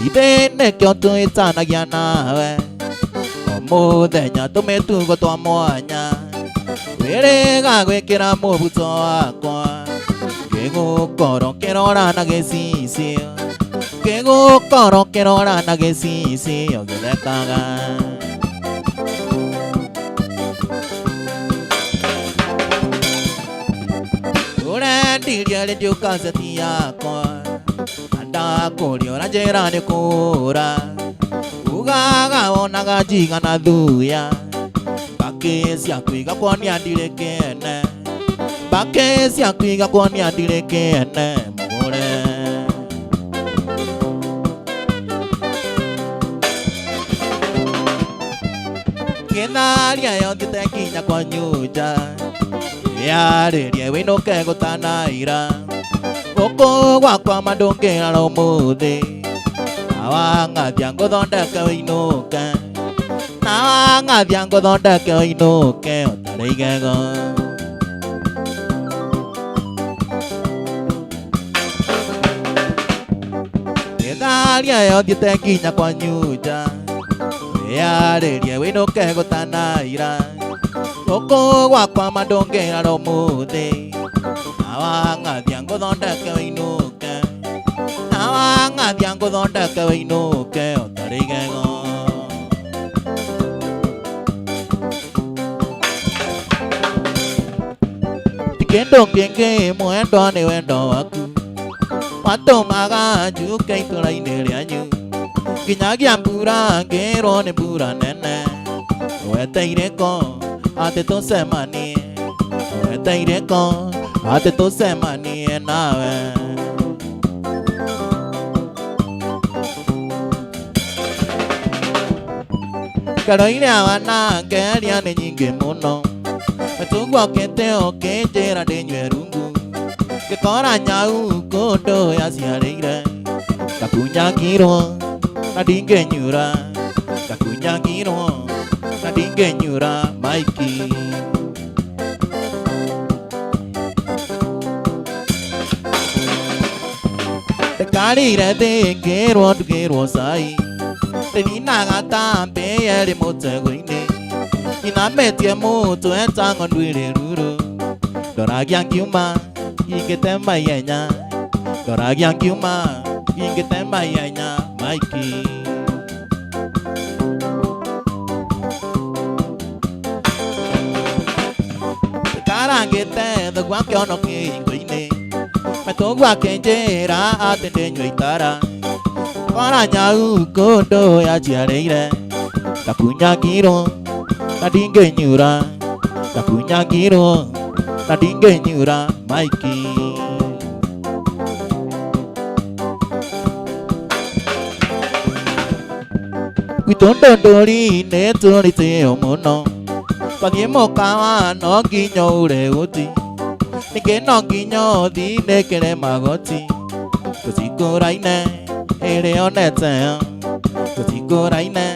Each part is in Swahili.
ide ne kyo tu itana yana we mo de nya to me tu go to mo nya re ga gwe kira mo bu to akwa ke go koro kero ra na ge si si ke go koro kero ra na ge si si o ge de ka ga ora di dia le dio ka sa ti akwa anda ko rio ra je ra ne ko ra uga ona ga ji ga na du ya bake si akwi ga ko ni adire ke na bake si akwi ga ko ni adire ke na more ke na ria yo ti te ki nya ko nyu ja ya re ria we no ke ko ta na ira oko wa kwa ma don ke ra lo mo de awa nga biang ko don da ka ino ka na nga biang ko don da ka ino ke o ta dei ga go ke da ria yo ti te ki nya kwa nyu ja ya re ria we no ke ko ta na ira oko wa kwa ma don ke ra lo mo de awa nga biang ko don da ka ino ka nga biang ko don da ka ino ke o ta dei ga go kendo kenge mo endo ne wendo aku pato maga ju ke to lai ne ria nyu kinya gya pura ke ro ne pura ne ne we tai re ko ate to se mani we tai re ko ate to se mani na we Karoi na na ke ria ne nyinge mono tu gwa ke te o ke je ra de nywe rungu ke ko ra nya u ko do ya si ya re re ka ku nya ki ro na ding ke nyura ka ku nya ki ro na ding ke nyura maiki te kali re de ke ro sai te ni na ga ta pe ye de mo te gui ne ina me tie mo to en ta ngon dwi re ru ro do ra gyang kyu ma yi ke te ma ye nya do ra gyang kyu ma yi ke te ma ye nya maiki kara ke te the gwa kyo no ke gui ne ma to gwa ke je ra a te de nyui ta ra Kora nya u ko do ya chia re re ta ku nya ki ro ta ding ge nyu ra ta ku nya ki ro ta ding ge nyu ra maiki Quy tốn đơn đồ đi nế tôi đi tìm một nó và nhé một cao nó ghi nhau để ố tí nên cái nó ghi nhau tí để cái này mà có tí tôi chỉ cô đấy nè ê để ổn đẹp chèo tôi chỉ cô đấy nè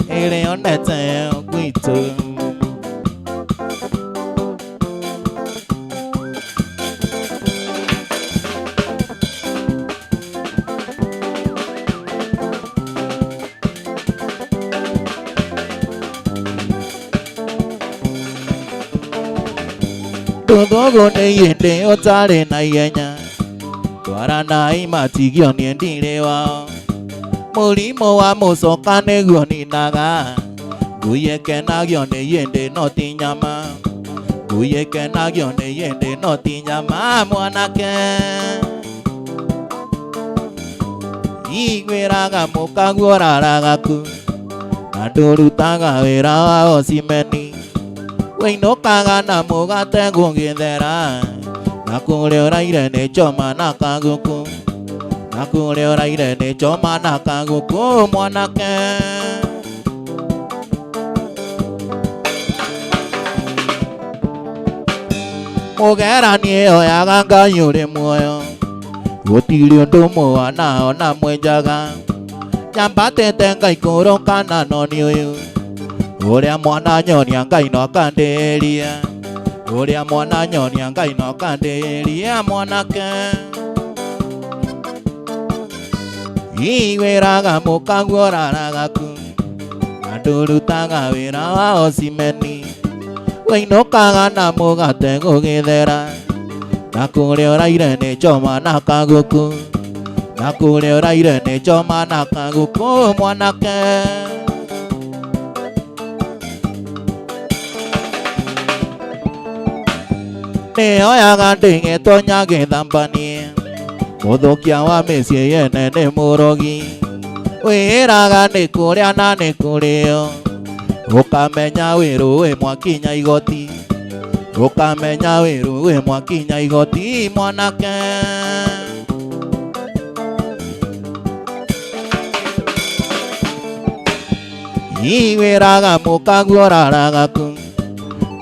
ê để ổn đẹp chèo quy tường Tôi có đây hiện để ở cha để này nha, tôi ra này mà chỉ kiểu niên đi đây vào, mua lý mua mua số can để gửi đi naga, gửi cái na kiểu để hiện để nó tin nhà mà, gửi cái na kiểu để hiện để nó tin nhà mà mua na cái, ý người ra cả một cái gua ra cả cu, na đồ lu ta cả về ra ở simeni. Quay nó ca ga na mo ga te gung ge de ra na ku leo rai de ne cho ma na ka gu ku na ku leo rai de ne cho ma na ka gu ku mo na ke mo ga ra ni o ya ga ga yu de mo yo wo ti lion do mo na mo ja ga cham ba te te kai ko ro ka na no ni yo Oria mwana nyonya ngai no kanderia Oria mwana nyonya ngai no kanderia mwana ke Iweraga mukagoraraga Adulutaga wera osimeni Wainokaga na mugate gugithera Nakuleora irene choma nakaguku Nakuleora irene choma nakaguku mwanake Neoyaga ndinge tonyage thambani Muthukia wa mĩciĩ yene nĩ mũrogi Wĩraga nĩ kũrĩa na nĩ kũrĩo Ũkamenya wĩrũ wĩ mwakinya igoti Ũkamenya wĩrũ wĩ mwakinya igoti mwanake Iwĩraga mũkaguoraraga ku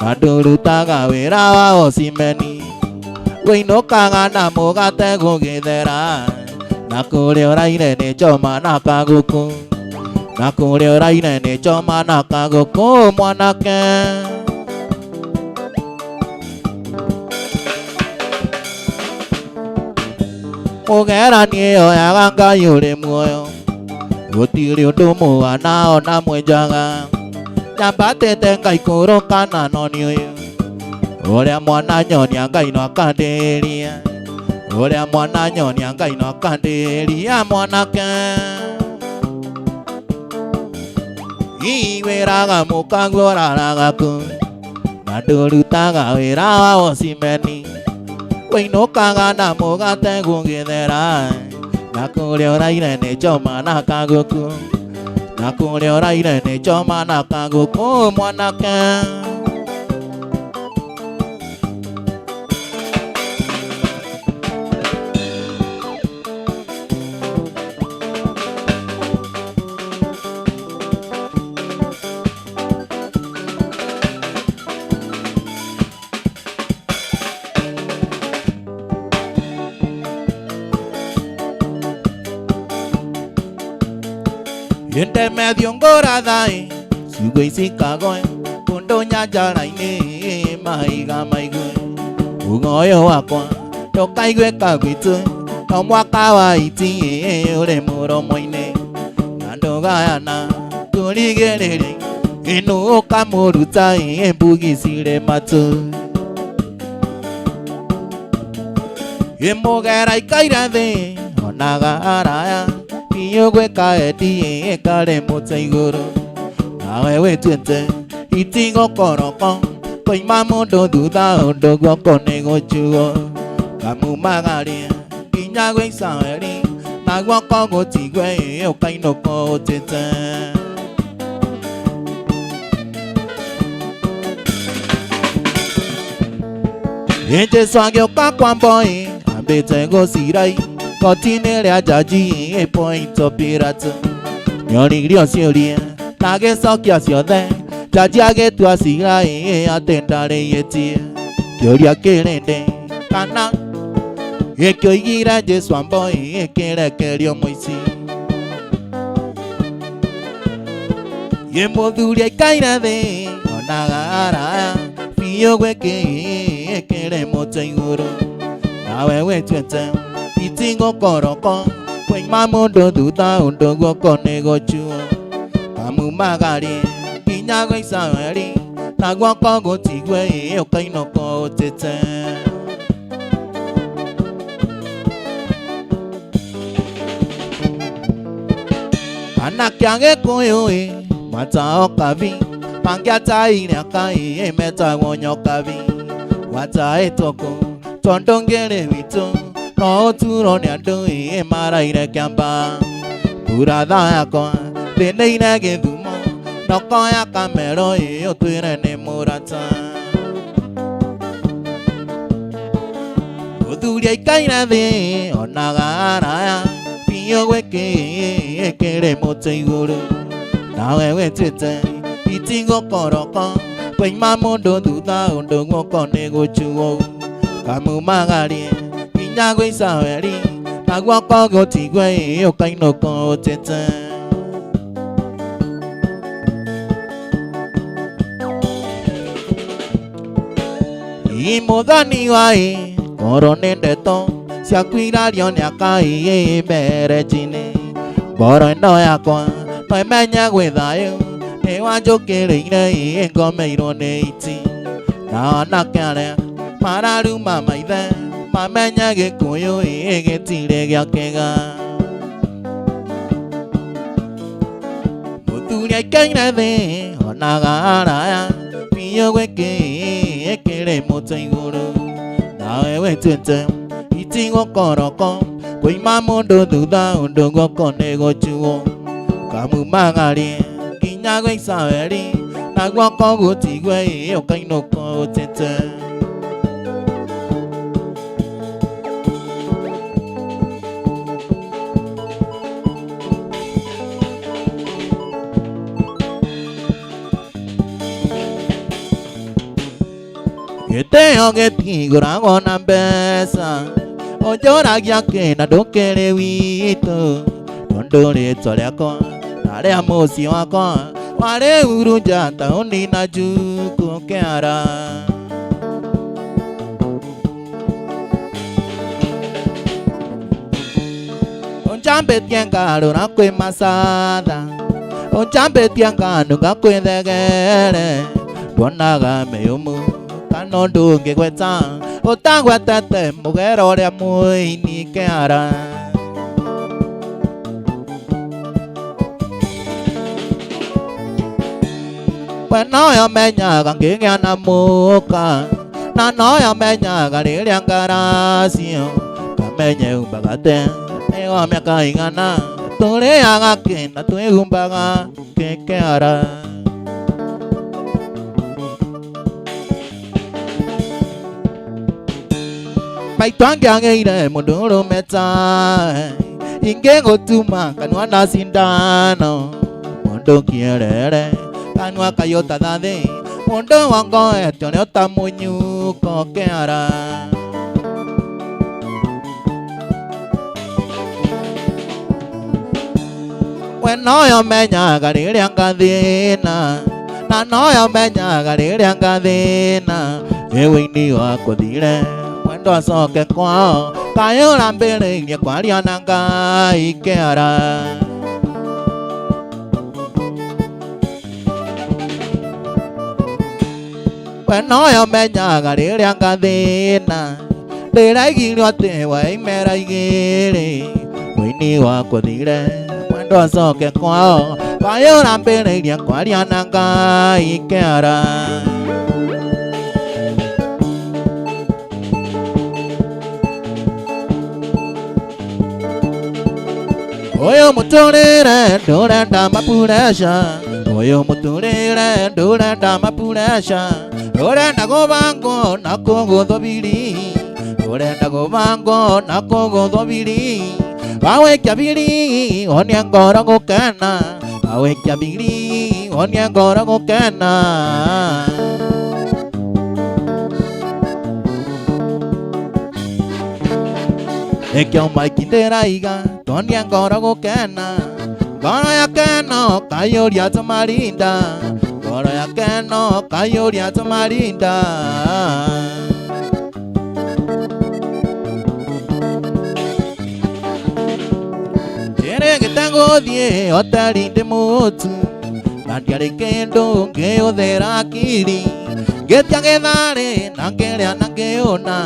Na ndũrutaga wĩra wa osimeni Wĩinũkaga na mũgate gũgĩthera Na kũrĩora irene choma nakaguku Na kũrĩora irene choma nakaguku mwanake Mũgerani oyaga Ngai ũrĩ muoyo Gũtirĩ ũndũ mũwana ona mwenjaga Nyambatĩte Ngai kũrũkana no nĩ ũyũ Ũrĩa mwana nyonia Ngai no akandĩria Ũrĩa mwana nyonia Ngai no akandĩria mwanake Iwĩraga mũkaguoraraga ku Na ndũrutaga wĩra wa osimeni Wĩinũkaga na mũgate gũgĩthera Na kũrĩora irene choma nakaguku Na kũrĩora irene choma nakaguku mwanake Yente medio ngorathai Sugo isikagoe Kundo nyajara-ini Maiga maigwe Ugoyo wakwa Tokaigwe kagwitu No mwaka wa iti Ure muromo-ini Nandogayana Kurigerere Inu ukamuruta Mbugisire matu Imugera ikairathi Onaga araya Yogwe kaedi kare mutaigoro Nawe wetwete Itingo koroko Koi mamundo duda Odogo konego chuo Kamu magari Inyagwe isaweri Nagwa kogo tigwe Okaino ko tete Eje swagyo kakwamboi Ambete go sirai Continere ajaji point of pirate Nyoni grio sioria Nage sokia siode Jaji age tu asira atendare yeti Kyoria kerende Kana Ekyo igira jeswambo Ekere kerio moisi Yemodhuria ikaira de Onaga araya Fiyo weke Ekere motaiguro Nawe wetwete Itingo koroko Kwen mamundo duda Undogo konego chuo Kamu magari Kinyago isaweri Nagwa kogo tigwe Okaino ko tete Anakiage koyoe Mata okavi Pangyata inakai Meta wonyokavi Wata etoko Tondongere vito No turo nyando mara ire kyamba Pura daya ko Dene ine gedumo No koya kamero Otuire ne murata Oduria ikaira de Onaga araya Piyo weke Ekere moteiguru Nawe wetete Itingo koroko Kwen mamundo duda Undogo konego chuo Kamu magari Nyagwe isaweri Nagwa kogo tigwe Okaino ko tete Imudhani wai Korone ndeto Siakwira lione akai Mere jine Boro no ya kwa Noi menya gwithayo Ni wanjukirire Ngo meiro ni iti Na nakare Mararuma maithe Mamenya gikuyu Gitire giakega Muthuri aikaire thi Onaga araya Piyo gwiki Ekire muto iguru Nawe wetete Iti gokoroko Kuima mundu thutha Undu goko ni gochuo Kamu magari Kinya gwisaweri Na gwoko gutigwe Okainoko gutete Giteo gitiguragwo na mbeca Onjoragia kina ndukiri witu Tondu ritwa riakwa Naria muci wakwa Wari urunja tauni na juku kiara Onjambetie ngarura kwi masatha Onjambetie nganunga kwi thegere Ndonaga meyumu Kano ndungi gweta Utagwetete mugera uria muini kiara We noyo menyaga ngigia na muka Na noyo menyaga riria ngaracio Kamenye umbagate Nigo miaka igana Turiaga kina twihumbaga kikiara Maitu angiageire mundu urumeta Inge gutuma kanua na sindano Mundu kierere Kanua kayota thathi Mundu wango etio ni utamunyuko kiara We noyo menyaga riria ngathina Na noyo menyaga riria ngathina Ewe-ini wakwa thire Mwendo acoke kwao Kayura mbiriirie kwaria na Ngai kiara We noyo menyaga riria ngathina Ndiraigirwo ati waimera igiri Ewe-ini wakwa thire Mwendo acoke kwao Kayura mbiriirie kwaria na Ngai kiara Oyo muturire ndurenda mapuresha Oyo muturire ndurenda mapuresha Urenda gubango na kugutho biri Urenda gubango na kugutho biri Wawikia biri onia ngoro gukena Wawikia biri onia ngoro gukena Ekyo maiki ndiraiga Tonia ngoro gukena Ngoro ya keno Kayuria tumarinda Ngoro ya keno Kayuria tumarinda Jere gitaguthie Otari ndi mutu Na ndiari kindu ngiuthira akiri Ngitia githari Na ngiria na ngiuna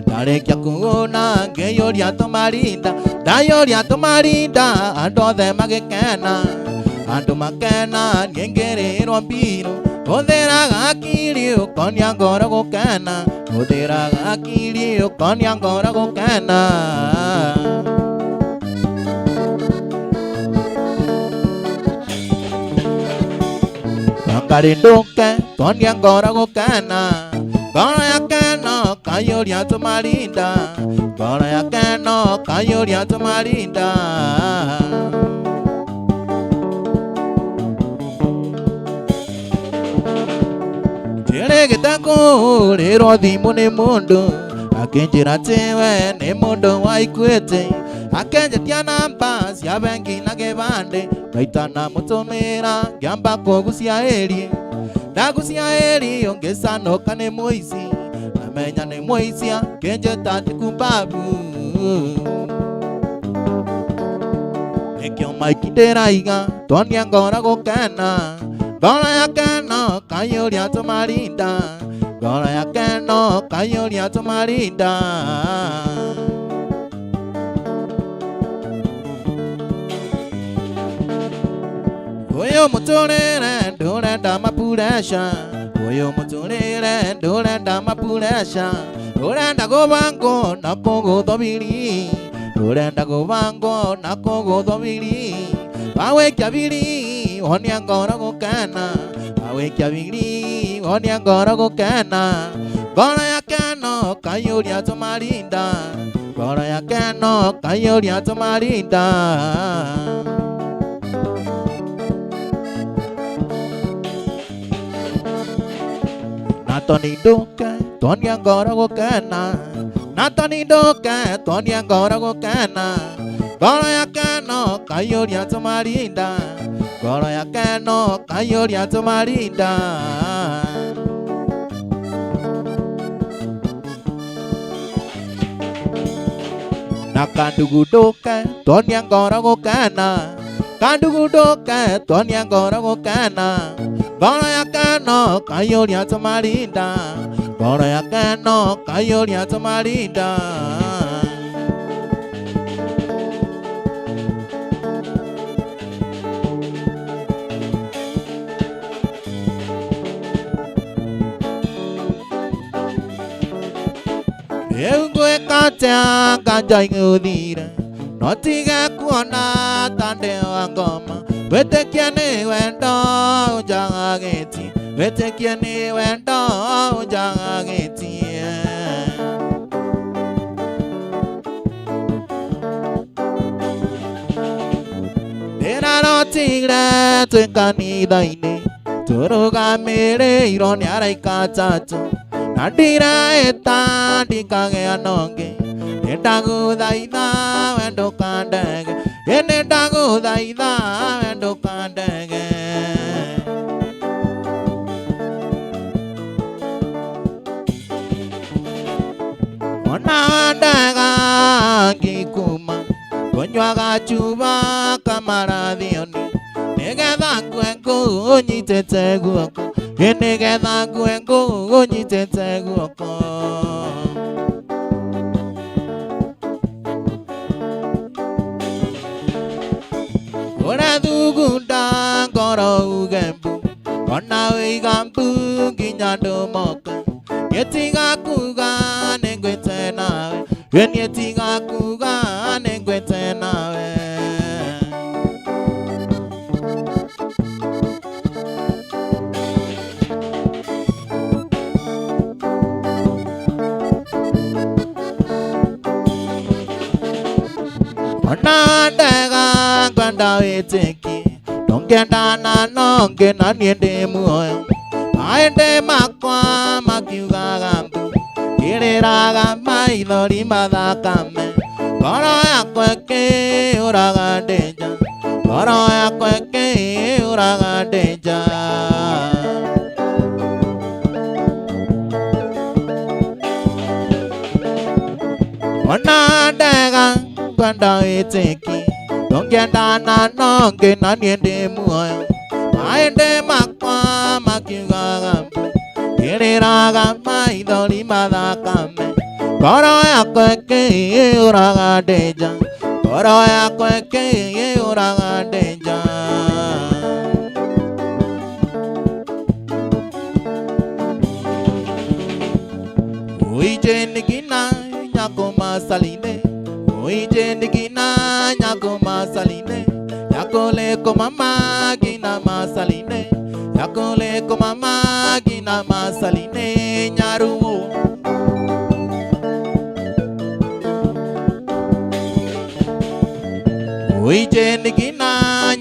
Narikia kuona ngiyuria tumarinda Ndayuria tumarinda Andu othe magikena Andu makena Ngingirirwo mbiru Uthiraga akiri Ukonia ngoro gukena Uthiraga akiri Ukonia ngoro gukena Karinduke Konia ngoro gukena Ngoro ya keno Kayuria tumarinda Ngoro ya keno Kayuria tumarinda Jere gitakurirwo thimu ni mundu Akinjira tiwe ni mundu waikuite Akenjetia namba cia bengi na gibande Ngaita na mutumira Ngiamba kugucia eri Ndagucia eri Ungisanoka ni muici Namenya ni muicia Kenjeta tikumbabu Ekyo maikitera iga Tonyangora go kana Gora ya kano Kayoria to marinda Gora ya kano Kayoria to marinda Oyo mutorere Dore dama puresha Oyo mutorere Dore dama puresha Dore ndago bango Nakogo dobiri Dore ndago bango Nakogo dobiri Bawe kabiri Onyangora go kana Bawe kabiri Onyangora go kana Gora ya kano Kayoria to marinda Gora ya kano Kayoria to marinda Natoni doka, Tonya gora go kana. Natoni doka, Tonya gora go kana. Gora ya kano, Kayoria to marinda. Gora ya kano, Kayoria to marinda. Nakandugu doka, Tonya gora go kana. Kandugu doka, Tonya gora go kana. Gora ya kano, Kayoria to marinda. Gora ya kano, Kayoria to marinda. Eungwe kacha kajai ngudira. Notiga kuona tande wangoma. Vete kiane wendo ujangageti. Vete kiane wendo ujangageti. Dena notigra tunkani daine. Turuga mere ironi araika chacho. Nadira eta dikage anonge. Netagu daida wendo kandege. Netagu daida wendo kandege. Onadaga kikuma. Konywaga chuba kamaradioni. Negeda kwenko nyitete guoko. Negeda kwenko nyitete guoko. Ora dugunda goro ugembu. Ona uigambu ginyando moka. Yetiga kuga nengwete nawe. Yetiga kuga nengwete nawe. Onadaga gwanda weteki. Nongenda na nonge na niende muoyo. Aende makwa makiuga gambu. Kiriraga maithori mathakame. Ngoro yakwa ĩkĩũraga ndĩnja. Ngoro yakwa ĩkĩũraga ndĩnja. Onadaga gwanda weteki. Nongenda na nonge na niende muoyo. Aende makwa makiuga gambu. Kiriraga maithori mathakame. Ngoro yakwa ĩkĩũraga ndĩnja. Ngoro yakwa ĩkĩũraga ndĩnja. Uije nigina nyako masaline. Uije nigina nyako masaline. Yakole ko mama gina masaline. Yakole ko mama gina masaline nyaruo. Uije nigina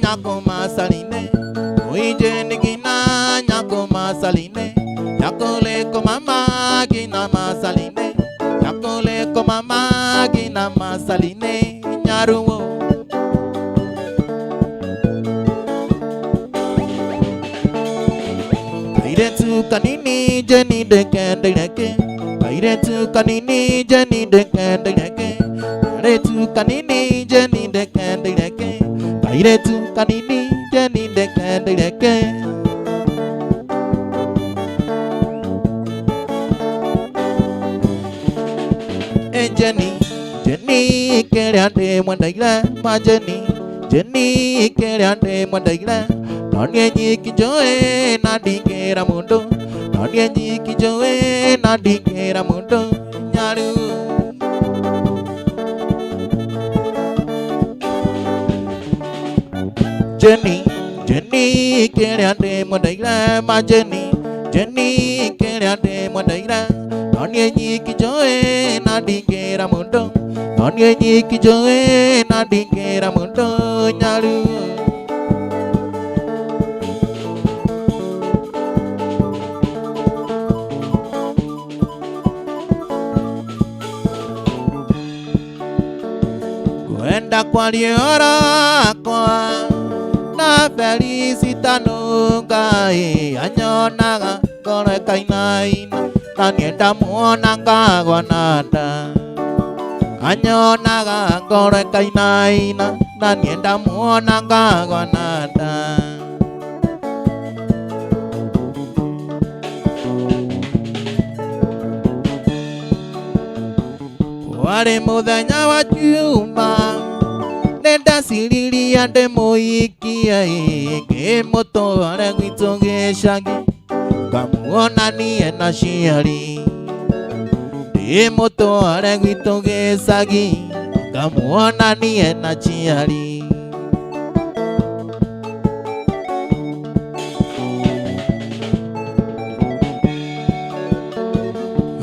nyako masaline. Uije nigina nyako masaline. Yakole ko mama gina masaline. Yakole ko mama gina masaline nyaruo. Pairetu kanini jeni dekende deke. Pairetu kanini jeni dekende deke. Pairetu kanini jeni dekende deke. Kairetu kanini Jenny ndeke ndeke Jenny Jenny keriante mwandaila ma Jenny keriante mwandaila Tony nyikijoe na dingera mundo Tony nyikijoe na dingera mundo Nyaru Jenny keriante mwandaila ma Jenny keriante mwandaila Tony nyikijoe na dingera mundo Tony nyikijoe na dingera mundo Nyaru Kwenda kwa liora kwa na felicita nunga anyonaga kore kainaina na nienda muona ngagwa nada anyonaga kore kainaina na nienda muona ngagwa nada wale muthenya wa juma nenda siriria ndemuikia ngimutware gwitu gicagi ngamuona nie na ciari ndimutware gwitu gicagi ngamuona nie na ciari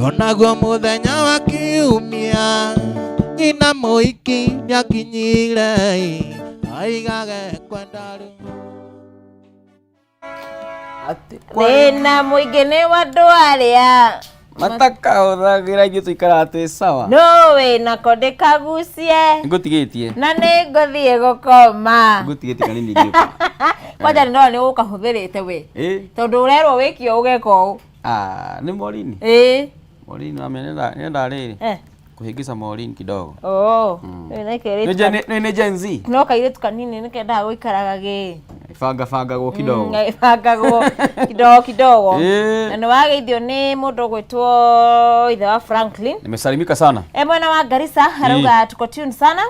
onaguo muthenya wa kiumia nyina muiki nĩakinyire aigage kwendaru Nina muingi ni wandu aria matakauthagira ithuĩ tuikara atĩ sawa no we nako ndikagucie ngũtigĩtie na nĩ ngũthiĩ gũkoma ngũtigĩtie kanini ngĩũka kwanja nĩ nĩ ũkahuthĩrĩte we tondũ ũrerwo wĩkio ũgeka ũũ nĩ Morini Morini nenda rĩrĩ kuhigisa Morini kidogo nĩ Gen Z no kairĩtu kanini nĩkendaga gũikaraga bangagwo kidogo bangagwo kidogo na nĩ wageithio nĩ mũndũ gwĩtwo ithe wa Franklin nimesalimika sana mwena wa Garissa arauga tuko tune sana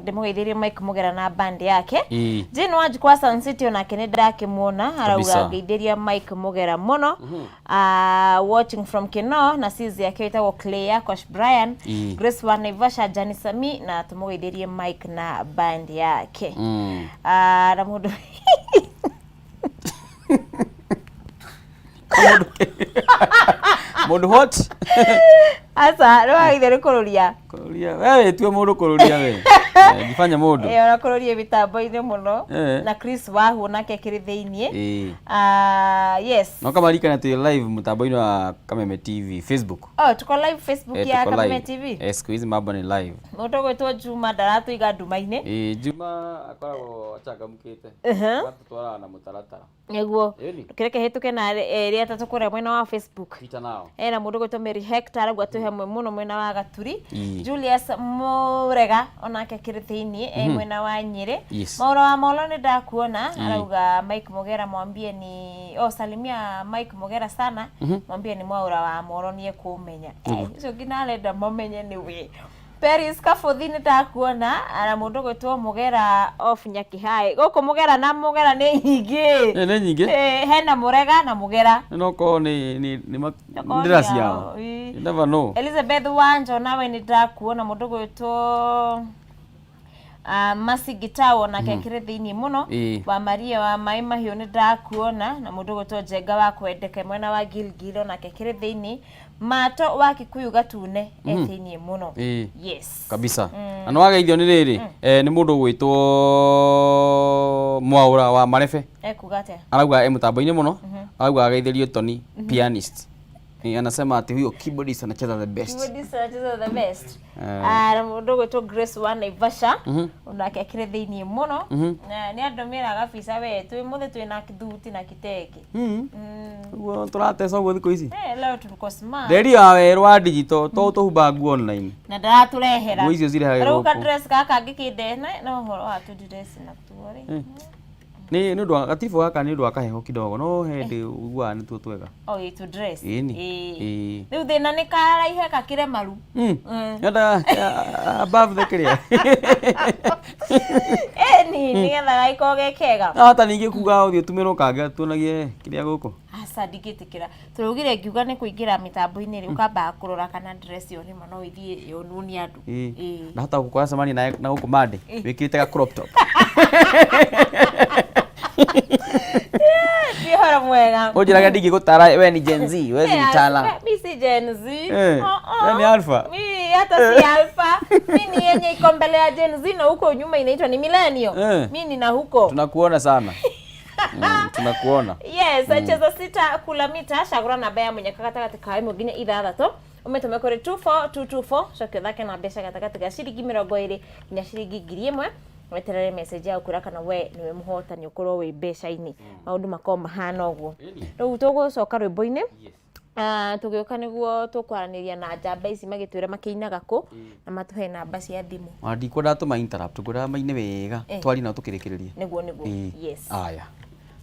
ndimugeithirie Mike Mugera na band yake Jane Wanji kwa Sun City onake nĩ ndakĩmuona arauga geithiria Mike Mugera muno watching from Kino na sizi yake ĩtagwo Claire Kosh Brian Grace wa Naivasha Jani Sami na tumugeithirie Mike na band yake na mundu mundu what asa no aithere kururia wewe tuwe mundu kururia we ngifanya mundu ona kururia mitambo-ini muno na Chris Wahu nake kiri theinie yes no kama rika na tu live mitambo-ini wa Kameme TV Facebook tuko live Facebook ya Kameme TV siku hizi mambo ni live mundu gwitwo Juma ndaratu iga nduma-ini Juma akoragwo achangamkite twara na mutaratara niguo kireke hituke na ria tatu kure mwena wa Facebook pita nao na mundu gwitwo Mary Hector aragwa tu hamwe muno mwena wa Gaturi Julius Murega onake kiri theinie mwena wa Nyeri maura wa molo ni ndakuona arauga Mike Mugera mwambie ni salimia Mike Mugera sana mwambie ni mwaura wa molo nie kumenya icio nginarenda momenye ni we Paris Kafuthi ni ndakuona ana mundu gwitwo Mugera off Nyakihai goko Mugera na Mugera ni nyingi hena Murega na Mugera noko ni ndirasi yao you never know Elizabeth Wanjo nawe ni ndakuona mundu gwitwo Masigitawo na kekire thini muno wa Maria wa Maima hiyo ni ndakuona na mundu gwitwo Jenga wa kwendeke mwena wa Gilgilo na kekire thini mato wa Kikuyu gatune ethini muno yes kabisa na wageithio ni riri ni mundu gwitwo Mwaura wa Marebe kugate arauga mutambo-ini muno arauga ageithirio Tony pianist Anasema ati huyo keyboardist anacheza the best. Keyboardist anacheza the best. Na mudogo to Grace wa Naivasha unake akire thiini muno na ni andomira gabisa wetu muthe twina kithuti na kiteke. Ugo turatesa ugo thiko ici. Leo tuko smart. Reri ya werwa digital to humba nguo online. Na ndaturehera. Nguo icio cirehagirwo. Rau ka dress gaka ngikinde na horo wa tu dress na tuore. Ni ndo gatifu gaka ni ndo akaheho kidogo no hindi ugwa ni tu twega. To dress. Ni. Riu thina ni karaihe kakire maru. Yada above the clear. Ni getha gaiko gekega. Hata ningi kuga uthio tumiro kanga tunagie kiria guko. Asa ndigitikira. Turugire ngiuga ni kuingira mitambo-ini ri ukamba kurora kana dress yo ni mono ithie yo nuni andu. Na hata gukora samani na guko mande wikite ka crop top. Hora mwega. Ojiraga ndigi gutara we ni Gen Z, we ni tala. Mi si Gen Z. Ni alpha. Mi hata si alpha. Mi ni yenye iko mbele ya Gen Z na huko nyuma inaitwa ni millennial. Mi ni na huko. Tunakuona sana. Tunakuona. Yes, acheza sita kula mita shagura na baya mwenye kakata kae mugine ithathatũ umetume kuri 24224 shokyo thake na mbeca gatakati ga ciringi 20 nginya ciringi 1000 weterere message ya ukura kana we niwe muhotani ukorwo wi mbeca-ini maundu makoma mahana uguo riu tugucoka rwimbo-ini tugioka niguo tukwaraniria na njamba ici magitwira makiinaga ku na matuhe namba cia thimu ndikwenda tuma interrupt ngura maine wega twari na tukirikiririe niguo yes aya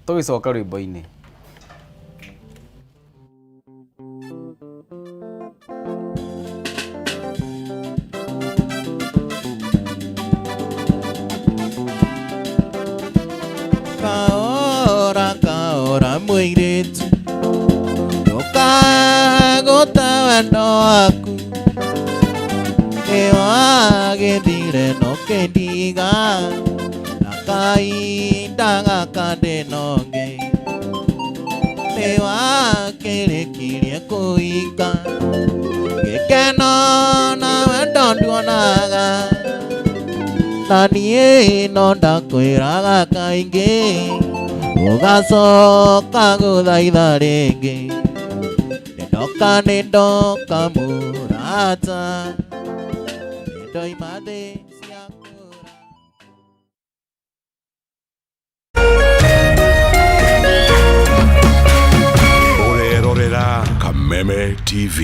tugicoka rwimbo-ini kaora muiritu ndukagota wendo waku niwagithire no kendiga na kainda gaka ndinonge niwakirikirie kuika gikeno na wendo nduonaga na niĩ no ndakwĩraga kaingĩ ũgacoka gũthaitha rĩngĩ nĩndoka mũrata nĩndoima thĩ cia kũra. Ũrerorera Kameme TV.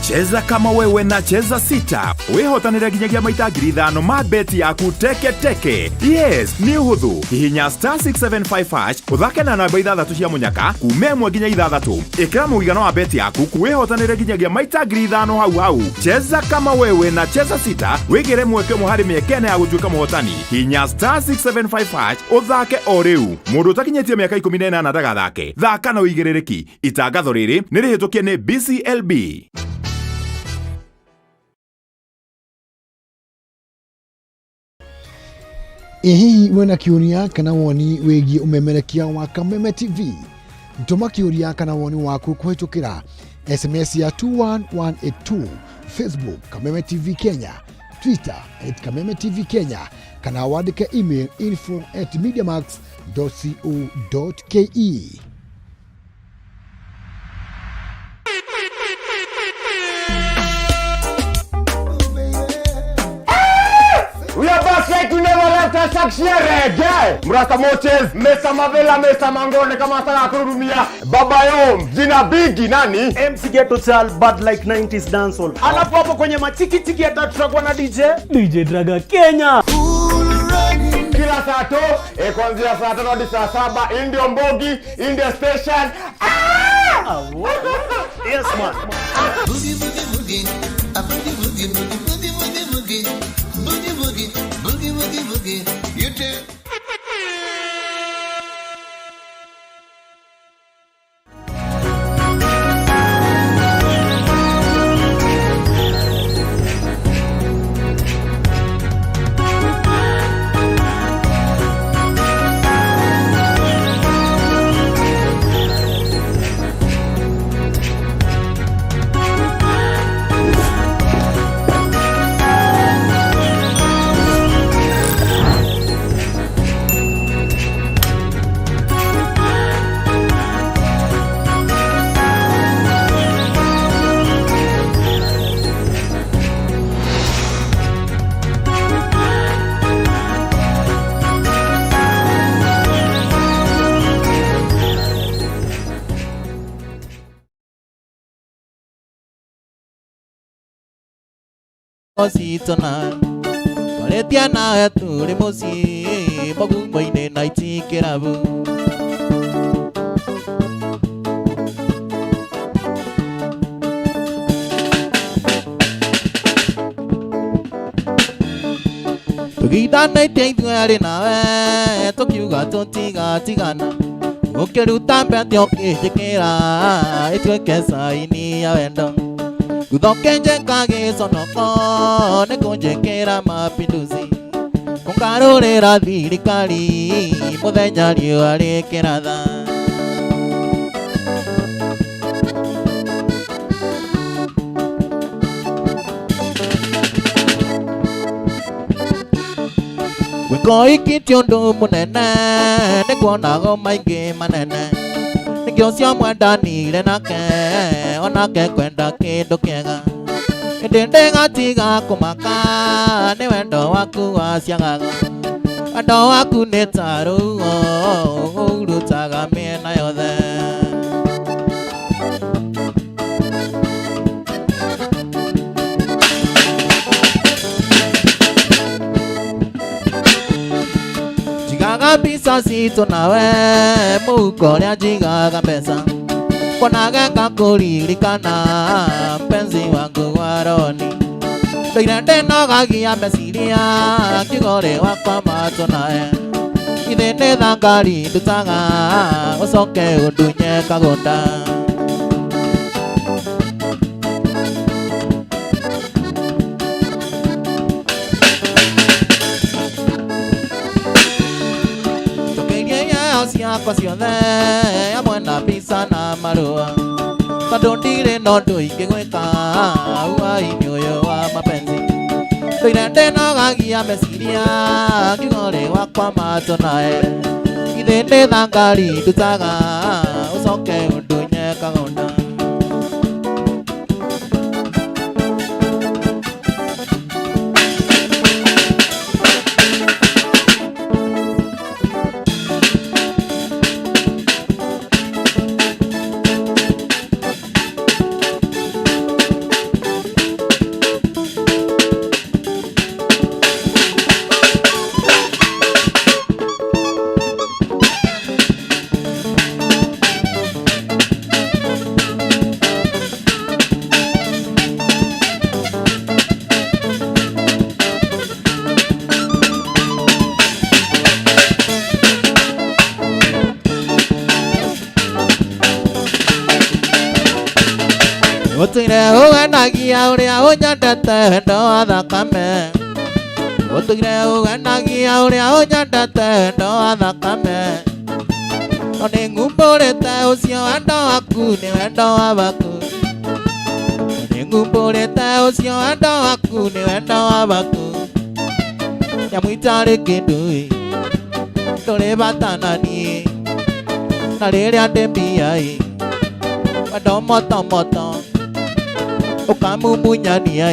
Cheza kama wewe na cheza sita. Wihotanire nginyagia maita 5,000 ma beti yaku teke teke. Yes, ni uhuthu. Hihinya *675# uthake na namba 6 cia munyaka kuuma 1 nginya 6. Ikira muigana wa beti yaku kuwihotanire nginyagia maita 5,000 hau. Cheza kama wewe na cheza sita. Wigire mweke muhari miekene ya gutuika muhotani. Hihinya *675# uthake o riu. Mundu utakinyetie miaka 18 ndagathake. Thaka na uigiririki. Itangatho riri ni rihitukie ni BCLB. Hihi wena kiuria kana woni wigie umemerekia wa Kameme TV ntuma kiuria kana woni waku kuhitukira SMS ya 21182 Facebook Kameme TV Kenya Twitter @Kameme TV Kenya kana wandike email info@mediamax.co.ke. We are back like we never left us action reggae. Mrasta Moches, Mesa Mavela, Mesa Mangone kama sana kurudumia. Baba Yom, jina bigi nani? MC Ghetto Chal, bad like 90s dancehall. Alafu hapo kwenye matiki tiki atatragwa na DJ Draga Kenya. Kila saa to, kuanzia saa 5 hadi saa 7 Indio Mbogi, India Station. Yes man. Boogie boogie boogie, a boogie boogie boogie boogie boogie boogie, boogie boogie boogie boogie boogie, you too. ositona Letia na tuli mosi Mogu moine na itikirabu Tugida na itengu ari nawe Tokiuga tontiga tigana Ukiruta mbete okijikira Itwe kesa ini ya wendo Kudokenje kage sonoko Nekonjekera mapinduzi Kungarurira thirikari Muthenya riũa rĩkĩratha Gwĩka iki ti ũndũ mũnene Nĩkuonago maingĩ manene Nĩkĩo cia mwendanire nake Onake kwenda kĩndũ kĩega Hĩndĩ ndĩgatiga kũmaka Nĩ wendo waku waciagaga Wendo waku nĩ ta rũhuho Ũhurutaga mĩena yothe Jigaga mbica citũ nawe Mũhuko ũrĩa njigaga mbeca Konaga kuririkana mpenzi wangu wa roni Ndoire ndĩnogagia meciria Kĩgore wakwa mato nawe Ithe nĩ thangari ndutaga Ũcoke ũndunye kagũnda Ciakwa ciothe hamwe na mbica na marũa tondũ ndirĩ na ũndũ ingĩ gwĩka ũhainĩ ũyũ wa mapenzi Ndoire ndĩnogagia meciria Kĩgore wakwa mato nawe Ithe nĩ thangari ndutaga Ũcoke ũndunye kagũnda Ũtũire ũgenagia ũrĩa ũnyendete wendo wa thakame Ũtũire ũgenagia ũrĩa ũnyendete wendo wa thakame No nĩ ngumbũrĩte ũcio wendo waku nĩ wendo wa baku No nĩ ngumbũrĩte ũcio wendo waku nĩ wendo wa baku Nyamũ itarĩ kĩndũ ndũrĩ bata na niĩ Na rĩrĩa ndĩ mbia wendo moto moto Ukamumunyania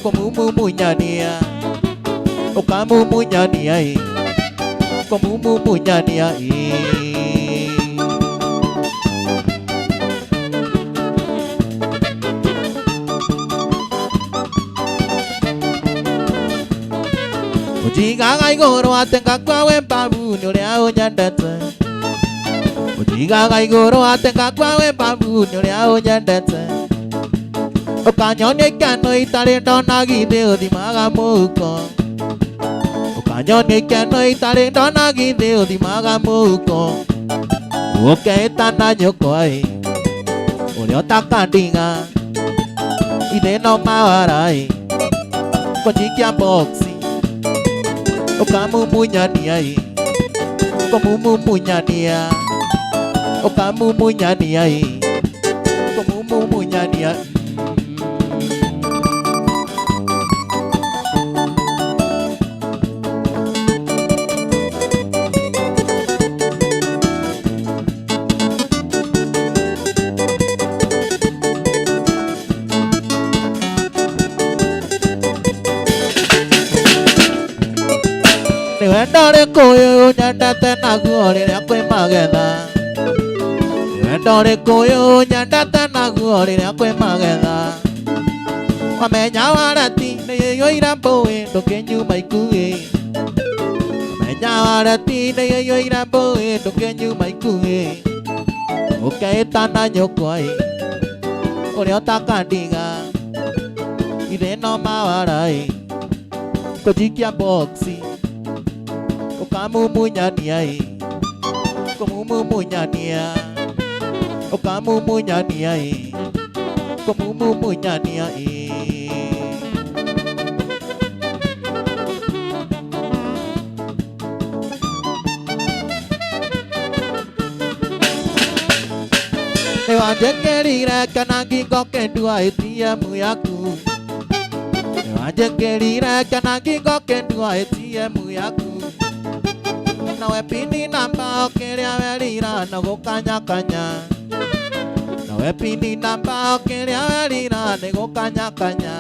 Kumumumunyania Ukamumunyania Kumumumunyania Ujigaga igũrũ atĩ ngakua wĩ mbabu nĩ ũrĩa ũnyendete Ujigaga igũrũ atĩ ngakua wĩ mbabu nĩ ũrĩa ũnyendete Ũkanyonia ikeno itarĩ ndona githĩ ũthimaga mũhuko Ũkanyonia ikeno itarĩ ndona githĩ ũthimaga mũhuko Ũkeĩta na nyũkwa ũrĩa ũtakandiga Ithe no mawara Kũnyikia boxi Ũkamumunyania Kũmumumunyania Ũkamumunyania Kũmumumunyania Wendo rĩkũ ũyũ nyendete naguo rĩrĩa kwĩ magetha Wendo rĩkũ ũyũ nyendete naguo rĩrĩa kwĩ magetha Wamenya warati neyo iramboe ndokenyu maikuge Wamenya warati neyo iramboe ndokenyu maikuge Ukaitana nyokwai Uri otakandiga Ire no mawarai Kojikia boxi Ukamumunyania Ukamumunyania Ukamumunyania Ukamumunyania Ewanjekerire kana ngingo kendua ATM yaku Ewanjekerire kana ngingo kendua ATM yaku Nawe pini namba okeria werira na gukanyakanya Nawe pini namba okeria werira na gukanyakanya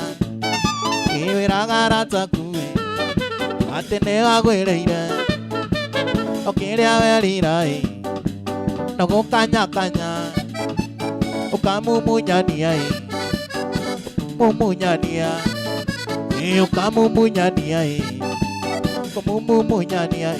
Kiwiraga ratakuwe ati ni agwireire okeria werira na gukanyakanya Ukamumunyania Mumunyania Ukamumunyania Ukamumunyania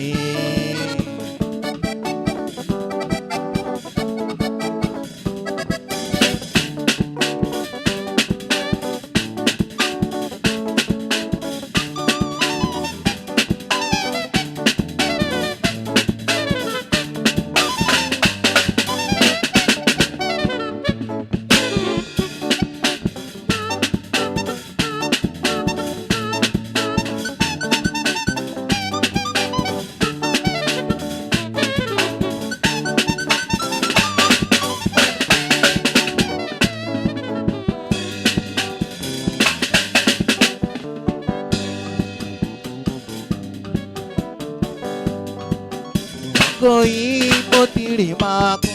Koi potiri mako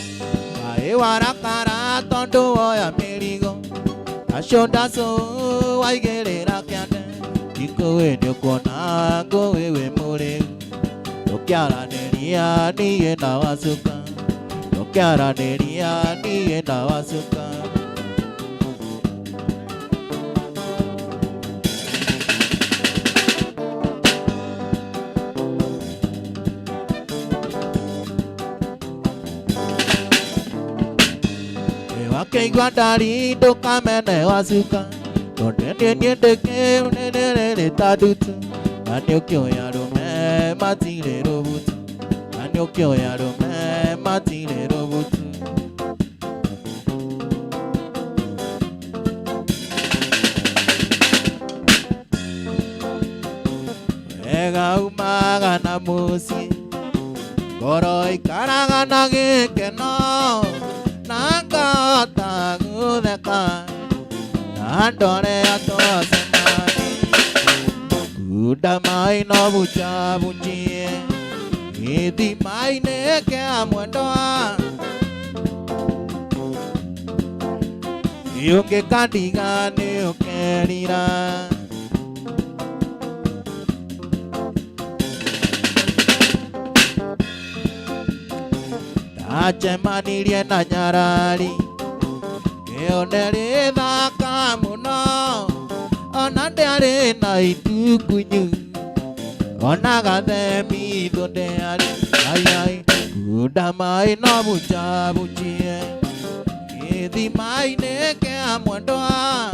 Mae warakara tondo oya merigo Ashonda so waigerera kiande Iko we nyokona go wewe mure Nokiara neria niye na wasuka Nokiara neria niye na wasuka Keigwa dari doka mene wasuka Tondene niende ke unenere tadutu Anyokyo yarume matire robutu Anyokyo yarume matire robutu Ega umaga na musi Goro ikaraga na gikeno Nangata gudeka Nandore atosemani Kudamai no bucha buchie Idi mai neke amwendoa Yuke kandiga ni ukerira Achemanirie na nyarari Keonere thaka muno Ona ndari na itukunyu Ona gathemi thondeari Ai ai Kudamai no bucha buchie Ithi mai neke amwendoa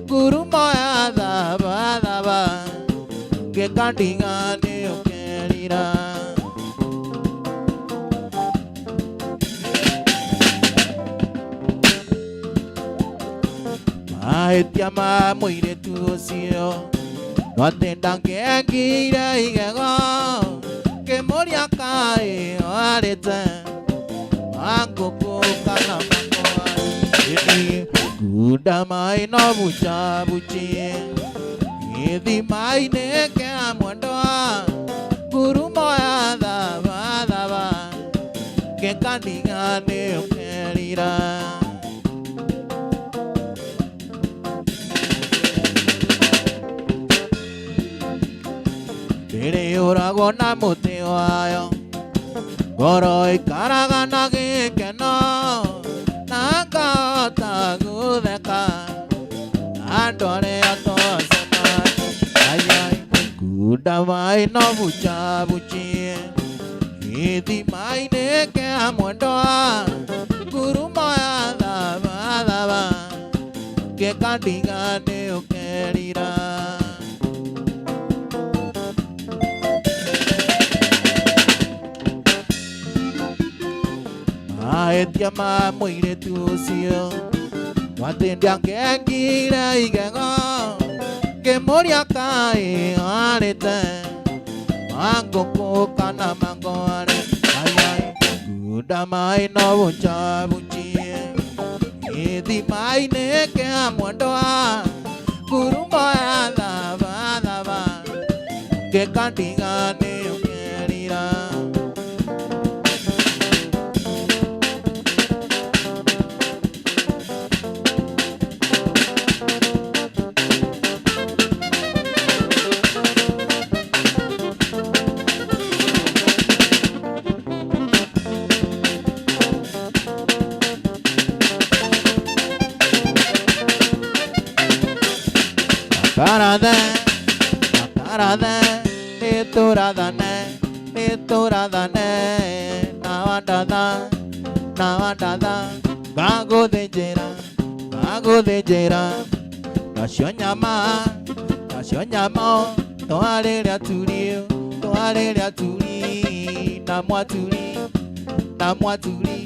Gurumo ya thaba thaba Gekandinga ni ukerira Maetia ma mwire tuosio Notenda ngengire igego Kemoria kai oarete Mangukuka na makoa Kuda mai no bucha buchie Ithi mai neke amwendoa Gurumo ya dhaba dhaba Kekandinga ni ukerira Tere urago na muti wayo Goro ikaraga na gikeno Nangata gutheka Andore ato asema Ayay Kuda mai no bucha buchi Iti mai ne ke amondoa Guru maya dava dava Que candiga ne o querira Etiama muire tucio Watendia kengira igengo Que moria kai arete Mango koka na mango are Ayay Kuda mai no bucha buchi Edi mai ne ke amondoa Guru maya dava dava Que candiga ne o querira Nitoradane, Nawandada, Gago de Jera, Nashonyama, Toarelia Turi, Namwaturi,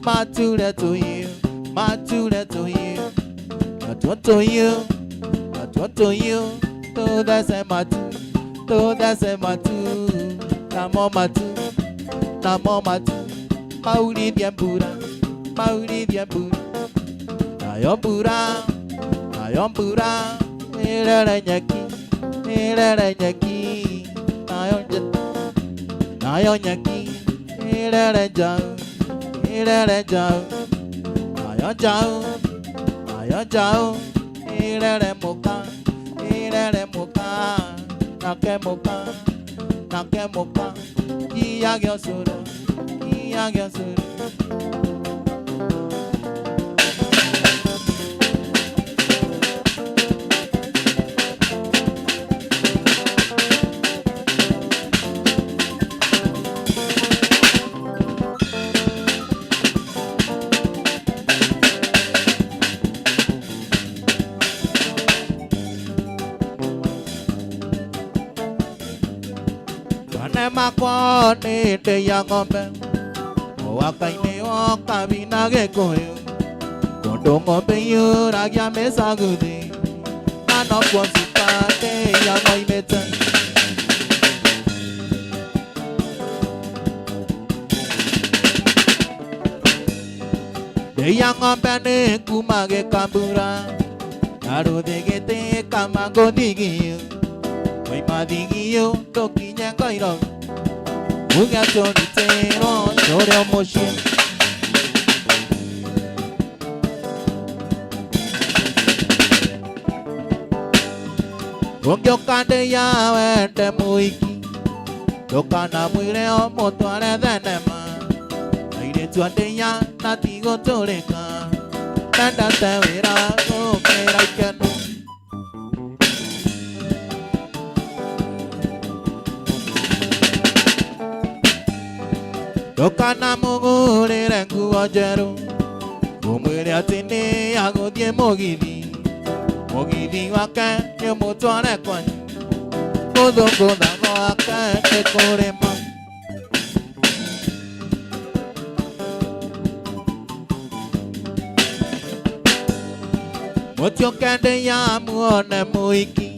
Mature to you, to you, toda sematu, namo matu, mauri diambura, ayombura, nere nyaki, nayon nyaki, nere jau, ayon jau, nere moka, nakemoka, iyagyo suru. Makone te yangombe Wakaine wakabina gekoyo Kodongo peyo ragya mesagude Nano kwonsika te yangoimete Te yangombe ne kumage kambura Naru degete kamago digiyo Waima digiyo toki nyangoiro Muga chonitero chore moshi Ongyo kande ya wende muiki Dokana muire o motuare denema Aire tuande ya natigo toreka Nanda tewira o kera ikenu Dokana mugure rengu ojeru Umwire atini agodie mogidi wake nye mutwane kwanyu Kodongo dango ake te korema Motio kende ya muone muiki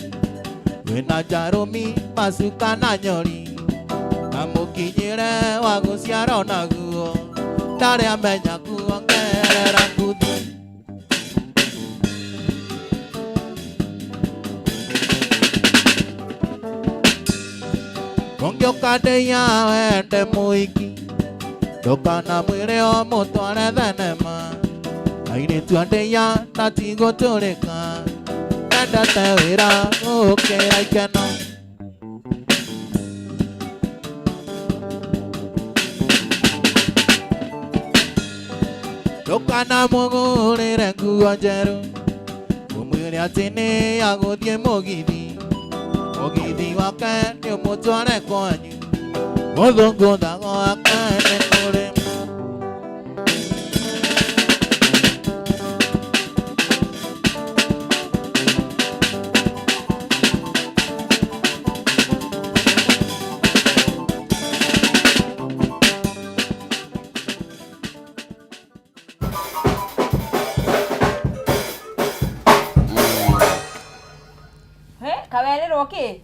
Wena jarumi masuka na nyori Amukijire wagusiaro naguo Dare amenya kuongerera nguthi Kongyo kande ya wende muiki Dokana mwire o mutware thenema Aire tuande ya natigo toreka Nenda tewira ukera ikeno Dokana mugure rengu ojeru Mwere atene ya godie mogithi Mogithi wakane mutware kwanyu Muthungu ndago wakane kure Okay.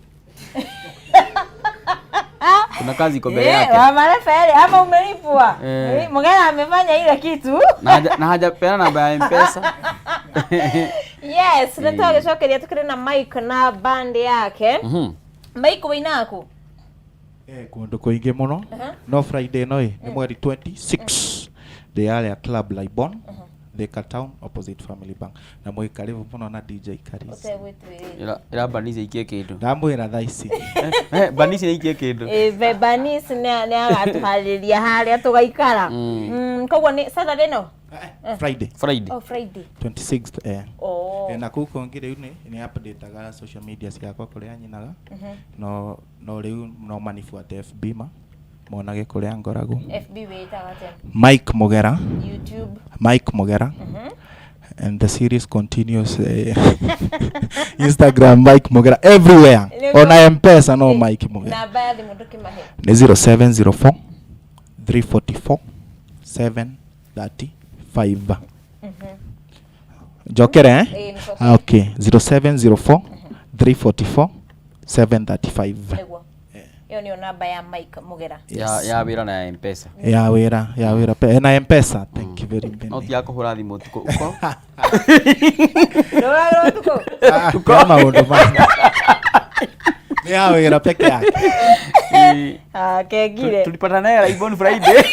Kuna kazi iko mbele yake. Mama Feli hapa umelipwa. Mgeni amefanya ile kitu. Na hajapeana namba ya M-Pesa. Yes, nataka shokeria tukire na Mike na band yake. Mike winako. Kundu kuingi muno. No Friday no ni mweri 26. They are a club Libon. Thika Town opposite Family Bank. Na mwe karibu muno na DJ Karis. Ila Banisi ikie kindu. Ndamwira thaa ici. Banisi ikie kindu. Ve Banisi ne atwaliria haria tugaikara. Koguo ni Saturday no? Friday. Oh, Friday. 26th Oh. Na kuko ngire ni update aga social media ciakwa kuria nyinaga. No riu no manifuate FB ma. Monage kuria ngoragu. FB wetaga tena. Mike Mugera. YouTube. Mike Mugera. And the series continues. Instagram Mike Mugera everywhere. On M-Pesa no Mike Mugera. Na baya dimuduki mahe. Ni 0704 344 735. Jokere eh? Okay. 0704 344 735. Hiyo ni namba ya Mike Mugera. Ya wira na M-Pesa. Ya wira na M-Pesa. Thank you very much. No tiako hura thimu tuko uko. Ndio tuko. Kama undoma. Ni ya wira peke yake. Kegire. Tulipata naye Libon Friday.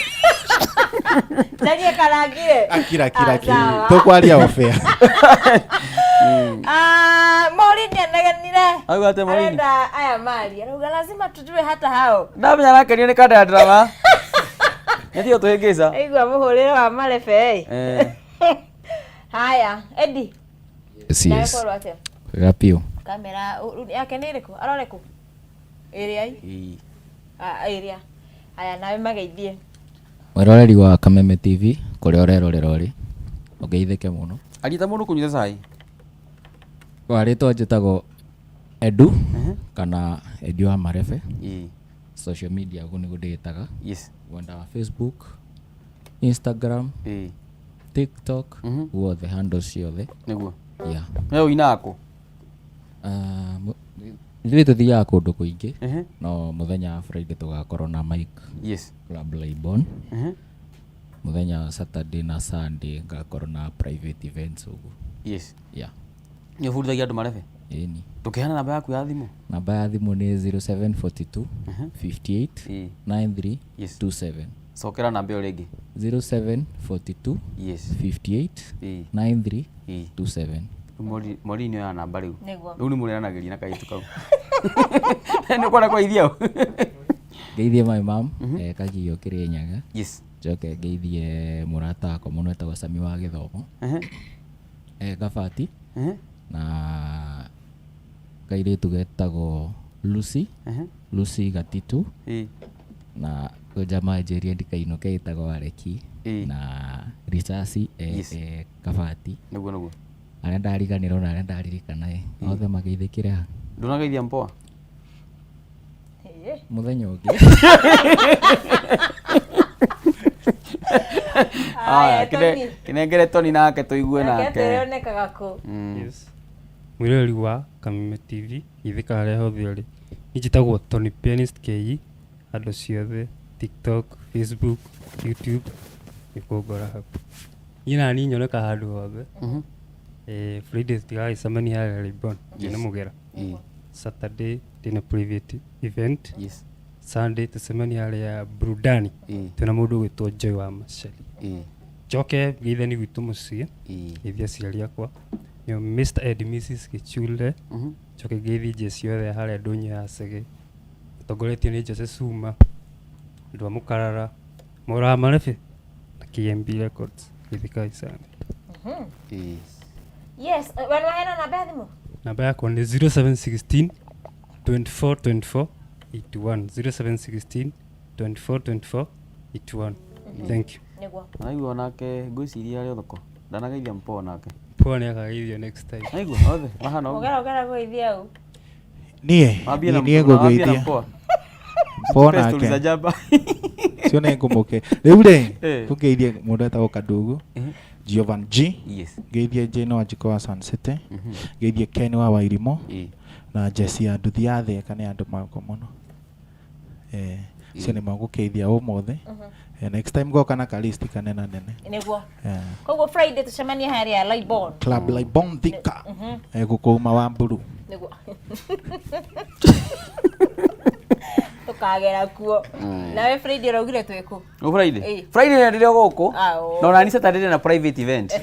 Nani karagire? Akira. Tokwaria ofea. Maureen anaganire. Ayo ate Maureen. Aya mali. Aruga lazima tujue hata hao. Ndamenya nake ni kada ya drama. Ndio tuhegeza. Aigwa muhurire wa Malefe. Haya, Eddie. Yes. Rapio. Kamera yake ni iriku? Aroreku? Area hii? Area. Haya nawe mageithie. Weroreri wa Kameme TV kuria urerorera uri. Ugeithike muno. Alita mundu kunyuza sai. Waritwa njitagwo Edu kana Edu wa Marefe. Social media guo nigu nditaga. Yes. Wenda wa Facebook, Instagram, TikTok, guothe handles ciothe. Niguo. Yeah. Leo inako. Ithuĩ tuthiaga kũndũ kũingĩ no mũthenya wa Friday tugakorwo na Mike. Yes. Club Libon. Mũthenya wa Saturday na Sunday ngakorwo na private events uguo. Yes. Yeah. Ni fundithagia andu Marefe? Ĩni. Tukihana namba yaku ya thimu? Namba ya thimu ni 0742 58 93 27. Sokera namba iyo ringi. 0742 58 93 27. Mori ni ya namba riu. Niguo. Ni mureanagiria na kaitu kau. Ni kwa kuithia. Geithie my mom Kagio Kirinyaga. Yes. Joke geithie murata wako muno etagwo Sami wa Githomo. Gabati. Na kairitu getagwo Lucy. Lucy Gatitu. Na jamaa Jeria ndikaino ketagwo Areki. Na Risasi Gabati. Niguo. Aria ndariganirwo na aria ndaririkana othe mageithikire ha. Ndunageithia mpoa. Muthenya ungi. Kinengere Toni nake tuigue nake. Keteronekaga ku. Yes. Mwireri wa Kameme TV ithika haria hothe uri. Njitagwo Tony Pianist KE andu ciothe TikTok, Facebook, YouTube ikogora hapo. Ina ni nyoneka handu hothe. Friday tigagicemania haria Libon na Mugera. Saturday tuna private event. Yes. Sunday tucemania haria burudani. Tuna mundu gwitwo Joy wa Mashali. Joke githani gwitu mucie. Ithia ciari akwa. Yo Mr. Ed Mrs. Kichule. Joke githi jesi yothe haria ndunyu ya Sege. Tongoretio ni Jose Suma. Ndwa Mukarara. Mora Marefe. Na KMB Records. Ithika isani. Yes, when wahena na bathimo. Namba yako ni 0716 24 24 81 0716 24 24 81. Thank you. Niguo. Aigua nake ngwiciria ri thoko. Ndanageithia mpo nake. Poa ni akageithia next time. Aigua othe mahana uguo. Ogera goithia u. Nie ngũgeithia mpo nake cio nĩ ngũmũke rĩu rĩ tũgeithie mũndũ etagwo Kandugu Giovan G geithie Jane wa Jiko wa Sun City geithie Ken wa Wairimo na Jesse ya nduthi ya theka nĩ andũ makwa mũno cio nĩ magũkeithia ũmũthĩ next time goka na kalisti kanena nene niguo koguo Friday tucemanie harĩa Laibon Club Laibon Thika gũkũma wa mburu niguo tukagera kuo nawe Friday rogire tweko Friday ndio gũkũ no nani Saturday na private event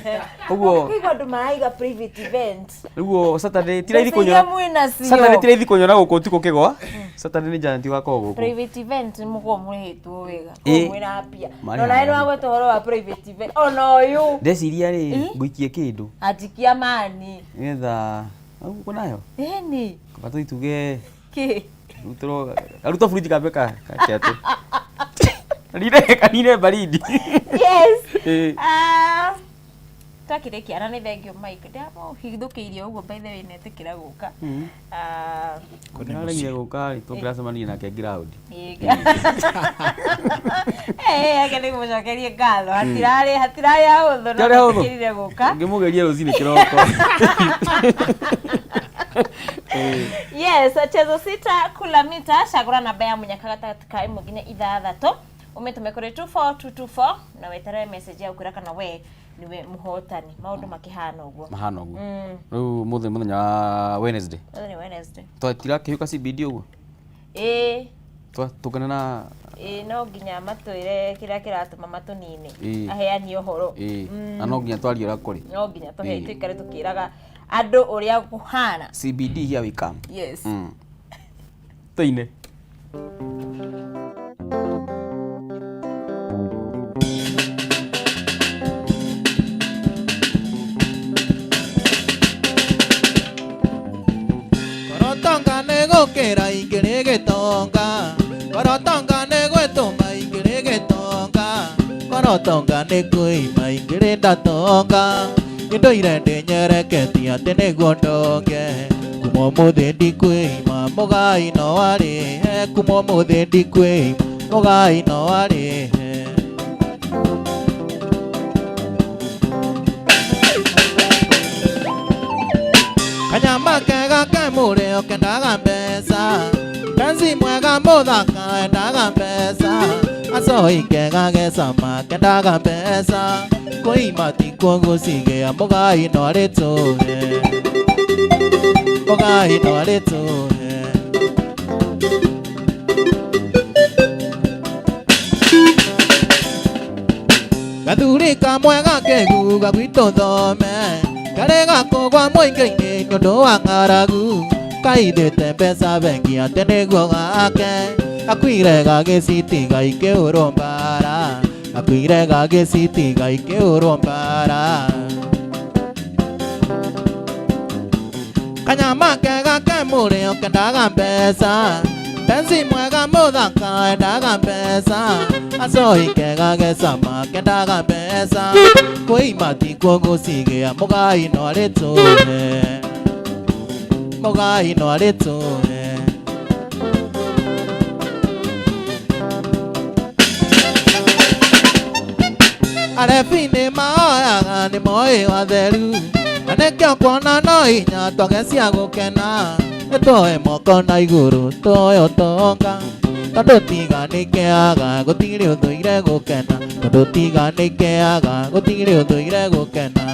koguo kigo ndo maraiga private event koguo Saturday tiraithi kunyona Saturday tiraithi kunyona gũkũ tiko kigwa Saturday ni janti wako gũkũ private event mugo mũrehitwo wega mwĩra pia no nawe no agwete horo wa private event no you ndeciria ri ngũikie kĩndũ atikia mani ngetha uko nayo ni kabato ituge ki aruto fruit kabeka kachete kanine baridi yes takire kiana ni thengio Mike ndamo hithũkĩirie ũguo by the way netikira gũka kunarengire gũka tũngĩracemania nake ground akene mũcokerie ngatho hatirarĩ ahũthũ no tikirire gũka ngĩmũgeria rũcinĩ kĩroko yes chezo sita kulamita cagũra namba ya mũnyaka gatagatĩ ka ĩmwe nginya ithathatũ ũmĩtũme kũrĩ 24224 na weterere message ya ũkwĩra kana we niwe muhotani maundu makihana uguo riu muthenya wa Wednesday twatira kihuka CBD uguo tugana na no nginya matwire kiria kiratuma matunini aheani uhoro na no nginya twari ora kuri no nginya tuhe twikare tukiraga andu uria kuhana CBD here we come yes toine gũkĩra ingĩrĩ gĩtonga korotonga nĩ gwĩtũma ingĩrĩ gĩtonga korotonga nĩ kwĩima ingĩrĩ ndatonga nĩndũire ndĩnyereketie atĩ nĩguo ndonge kuma ũmũthĩ ndikwĩima mũgai no arĩ kuma ũmũthĩ ndikwĩima mũgai no arĩ kanyama kega kemũrĩo kendaga mbeca penzi mwega mũthaka endaga mbeca acoi kega gecama kendaga mbeca kwĩima tikuo gũcigĩa mũgai no arĩ tũhe mũgai no arĩ tũhe gathuri kamwega keguga gwitũ thome karega kogwa mũingĩ-inĩ nĩũndũ wa ng'aragu kaithĩte mbeca bengi atĩ nĩguo gake gakuire gagĩciti gaikĩũrwo mbara gakuire gagĩciti gaikĩũrwo mbara kanyama kega kemũrĩo kendaga mbeca penzi mwega mũthaka endaga mbeca acoi kega gecama kendaga mbeca kwĩima tikuo gũcigĩa mũgai no arĩ tũhe mũgai no arĩ tũhe arebi nĩ maoyaga nĩ moĩ watheru na nĩkĩo kuona no hinya twage cia gũkena nĩtwoe moko na igũrũ twoyo tonga tondũ tiganĩkeaga gũtirĩ ũthũire gũkena tondũ tiganĩkeaga gũtirĩ ũthũire gũkena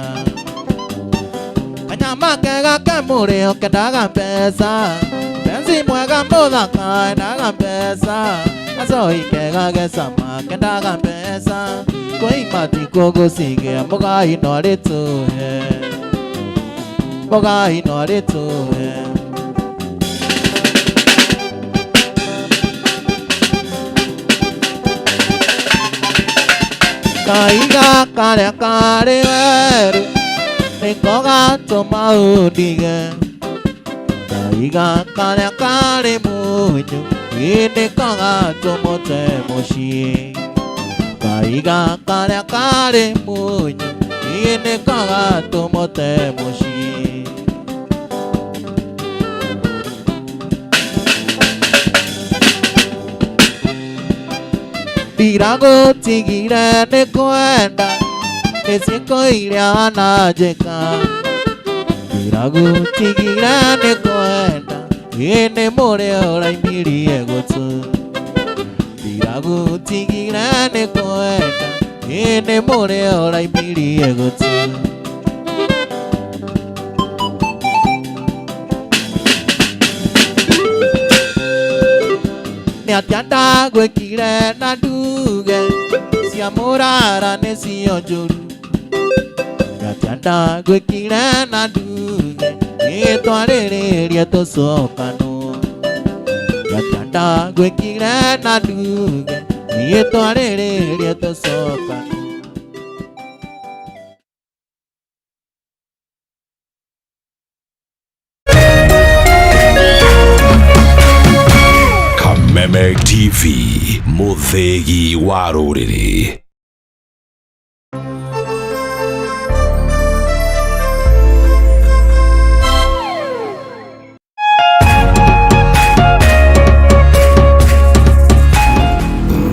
kanyama kega kemũrĩo kendaga mbeca penzi mwega mũthaka endaga mbeca acoi kega gecama kendaga mbeca kwĩima tikuo gũcigĩa mũgai no arĩ tũhe mũgai no arĩ tũhe kaiga karĩa karĩ werũ nikoga tumaudige Kaiga kare kare munyu nikoga tumote mushi Kaiga kare kare munyu nikoga tumote mushi Birago tigire ne kwenda Nesiko ilia najeka Birago tigire ne kwenda Ene more ora imiri egotu Birago tigire ne kwenda Ene more ora imiri egotu Niatianda gwekire na duge Siamurara nesionjuru Niatianda gwekire na duge Nitwarereria tusokano Niatianda gwekire na duge Nitwarereria tusokano Kameme TV Muthegi wa Rũrĩrĩ.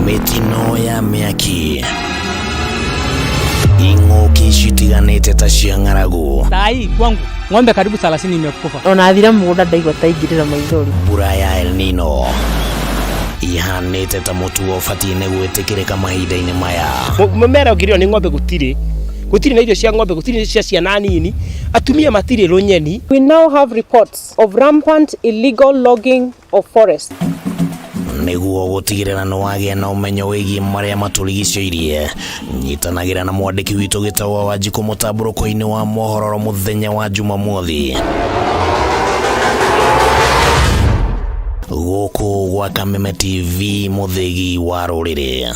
Mitino ya mĩaki ing'ũki citiganĩte ta cia ng'aragu. Sai kwangu ng'ombe karibu 30 imekufa. Unathira mũgũnda ndaigua ta ingĩrĩra maithori. Mbura ya El Nino ihanĩte ta mũtu ũbatiĩ nĩ gwĩtĩkĩrĩka mahinda-inĩ maya. Mũmera ũngĩrĩo nĩ ng'ombe gũtirĩ na irio cia ng'ombe, gũtirĩ cia ciana nini, atumia matirĩ rũnyeni. We now have reports of rampant illegal logging of forest. Nĩguo gũtigĩrĩra nĩ wagĩa na ũmenyo wĩgiĩ marĩa matũrigicĩirie, nyitanagĩra na mwandĩki witũ Gĩtaũ Wanjikũ mũtambũrũko-inĩ wa mohoro mũthenya wa Jumamothi gũkũ gwa Kameme TV Muthegi wa Rũrĩrĩ.